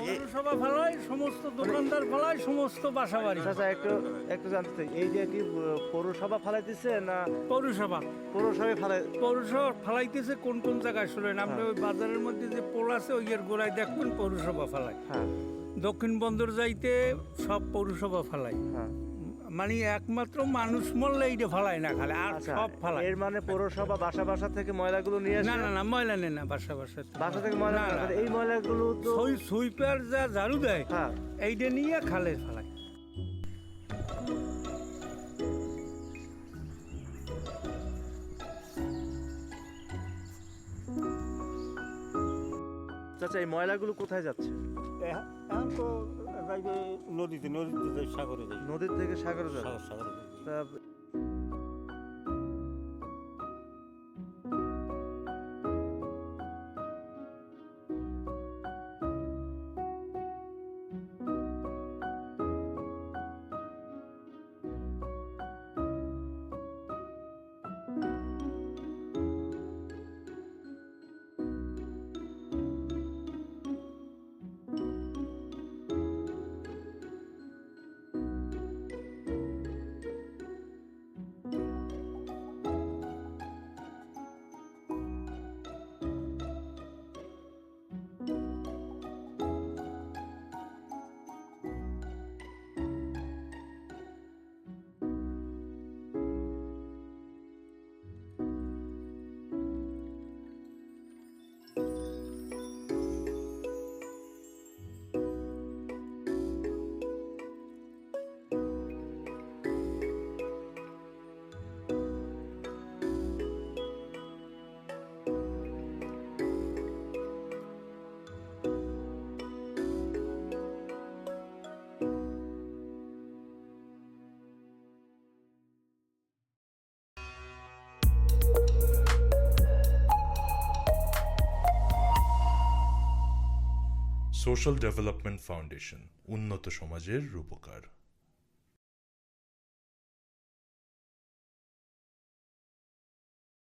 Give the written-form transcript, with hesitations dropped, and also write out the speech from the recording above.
পৌরসভা ফেলায়, সমস্ত দোকানদার ফেলায়, সমস্ত বাসা বাড়ি। আচ্ছা একটু জানতে চাই, এই যে কি পৌরসভা ফালাইতেছে না পৌরসভা পৌরসভা ফালাইতেছে কোন কোন জায়গায় শুনেন আপনি? ওই বাজারের মধ্যে যে পোল আছে ওই এর গোড়ায় দেখবেন পৌরসভা ফেলায়। হ্যাঁ দক্ষিণ বন্দর যাইতে সব পৌরসভা ফেলায়। হ্যাঁ। মানে একমাত্র মানুষ মরলে এইটা ফালায় না, খালে আর আচ্ছা, সব ফালায়। এর মানে পৌরসভা বাসা থেকে ময়লাগুলো নিয়ে না আসে? না না, ময়লা নেই না, বাসা বাসা থেকে ময়লা না, না, না। এই ময়লাগুলো তো সুইপার যা ঝাড়ু দেয় হ্যাঁ। এইটা নিয়ে খালে ফেলায়। চাচা এই ময়লাগুলো কোথায় যাচ্ছে? এখন তো যাইবে নদীতে যাই, সাগরে যাই। নদীর থেকে সাগরে যাবে? সাগরে যাই। তা সোশ্যাল ডেভেলপমেন্ট ফাউন্ডেশন, উন্নত সমাজের রূপকার।